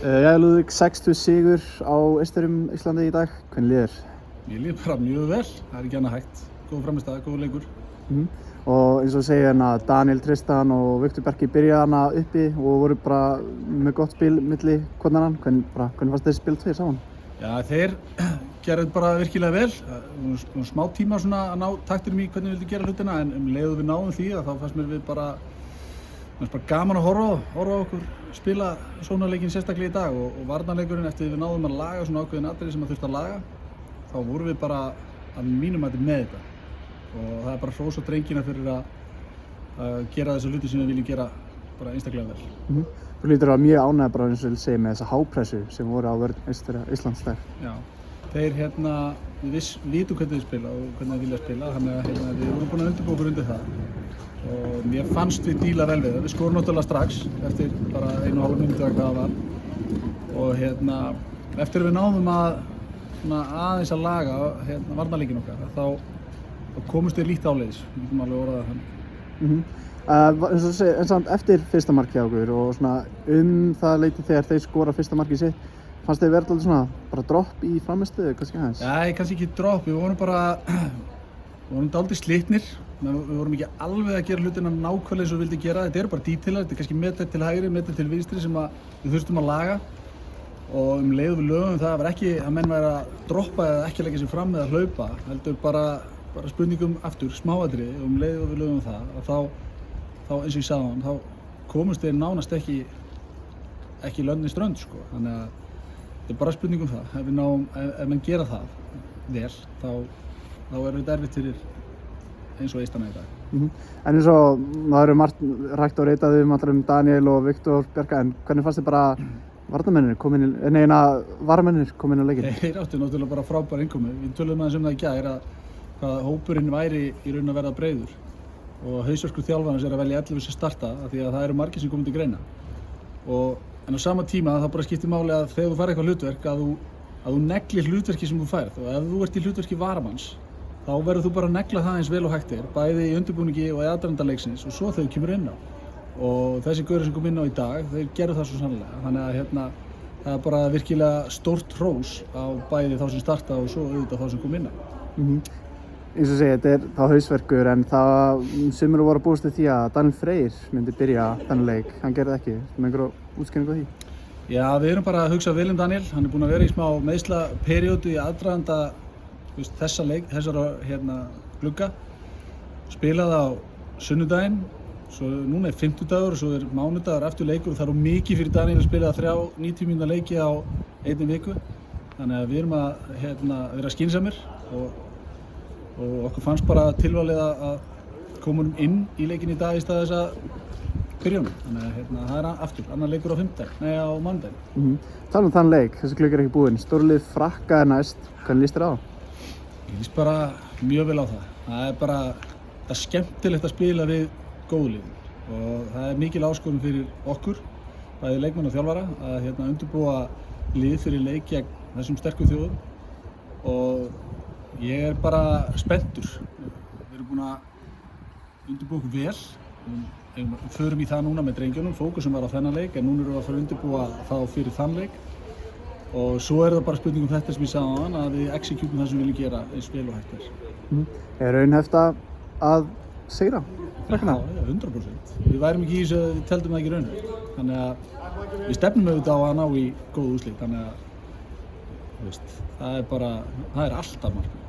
Jæja Lúðvík, 60 sigur á Eysturum Íslandi í dag. Hvernig líður? Mér líður bara mjög vel, það ekki annað hægt. Góð frammistaða, góð leikur. Og eins og segja Daniel Tristan og Viktor Berki byrja uppi og voru bara með gott spil milli hvern annan. Hvernig fannst þeir spila tveir saman? Já, þeir gerðu bara virkilega vel. Smá tíma að ná taktinum í hvernig við vildum gera hlutina, en leiðu við náðum því þá fannst mér bara gaman að horfa á okkur spila svona leikinn sérstaklega í dag og varnarleikurinn eftir við náðum að laga svona ákveðin atriði sem þurfti að laga, þá vorum við bara að mínum mati með þetta og það er bara hrós á drengina fyrir að gera þessu hluti sem við viljum gera bara einstaklega vel. Þú lítur að vera mjög ánægður bara eins og ég segi með þessa hápressu sem voru á vörn Íslands þar. Já, þeir við vitum hvernig þeir spila og hvernig þeir vilja spila, þannig að við vorum búin að undirbúa okkur undir það. Og mér fannst við díla vel við það. Við skorum náttúrulega strax eftir bara 1,5 mínútu eða hvað það var. Og eftir við náðum aðeins að laga varnarleikinn okkar, þá komumst við lítið áleiðis. Við getum alveg orðað það þannig. En samt eftir fyrsta markið á okkur og það leiti þegar þeir skora fyrsta markið sitt, fannst þeir verða alltaf bara dropp í framistöðu, kannski aðeins? Nei, kannski ekki dropp. Við vorum dálítið slitnir. Við vorum ekki alveg að gera hlutina nákvæmlega eins og við vildum gera. Þetta eru bara dítilar, þetta er kannski meter til hægri, meter til vinstri sem við þurftum að laga og leið við lögum það var ekki að menn væri að droppa eða ekki leggja sig fram eða hlaupa, heldur bara spurningum aftur, smáatriði og leið við lögum það og þá eins og ég sagði hann, þá komust þeir nánast ekki löndin strönd sko. Þannig að þetta er bara spurningum það, ef menn gera það vel, þá er þetta erfitt fyrir eins og Eistana í dag. En eins og það eru margt rætt og reitað Daniel og Viktor Bjarka, en hvernig fannst þið bara varnarmennir komin á leikinn? Þeir áttu náttúrulega bara frábær innkomu. Við töluðum aðeins það í gær hvað hópurinn væri í raun að verða breiður og hausverkur þjálfarans að velja 11 sem starta af því að það eru margir sem komið til greina. En á sama tíma þá bara skiptir máli að þegar þú fær eitthvað hlutverk að þú neglir hlutverki sem þú færð og ef þú ert í hlutverki varamanns þá verður þú bara að negla það eins vel og hægt er, bæði í undirbúningi og í aðdraganda leiksins og svo þegar þú kemur inn á. Og þessi gaurar sem kom inn á í dag, þeir gerðu það svo sannlega. Þannig að það er bara virkilega stórt hrós á bæði þá sem starta og svo auðvitað þá sem kom inn á. Eins og segja, þetta er þá hausverkur en sumir voru að búast við því að Daniel Freyr myndi byrja þennan leik. Hann gerði ekki, með einhverja útskýringu á því? Já, við erum bara að hugsa vel Daniel. Hann er búinn að vera í smá meiðslaperíódu í aðdraganda þessara glugga. Spilaði á sunnudaginn, svo núna er fimmtudagur og svo er mánudagur aftur leikur og það er mikið fyrir Daniel að spila 3 90 mínútna leiki á einni viku. Þannig að við erum að vera skynsamir og okkur fannst bara tilvalið að koma inn í leikinn í dag í stað þess að byrja honum. Þannig að það er aftur, annar leikur á mánudaginn. Tala þann leik, þessi klukka er ekki búinn. Stórlið Frakka er næst, hvernig líst þér á? Ég líst bara mjög vel á það. Það er skemmtilegt að spila við góðliðin og það er mikil áskorun fyrir okkur, bæði leikmenn og þjálfara, að undirbúa lið fyrir leik gegn þessum sterkum þjóðum og ég er bara spenntur. Við erum búin að undirbúa okkur vel. Við förum í það núna með drengjunum, fókusum var á þennan leik en núna erum við að fara að undirbúa þá fyrir þann leik. Og svo er það bara spurning þetta sem ég sagði á hann, að við executum það sem við viljum gera eins vel og hægt er. Er raunhæft að sigra? Já, 100%. Við værum ekki í þessu að við teldum það ekki raunhæft. Þannig að við stefnum auðvitað á að ná í góð úrslit. Þannig að það er alltaf markmið.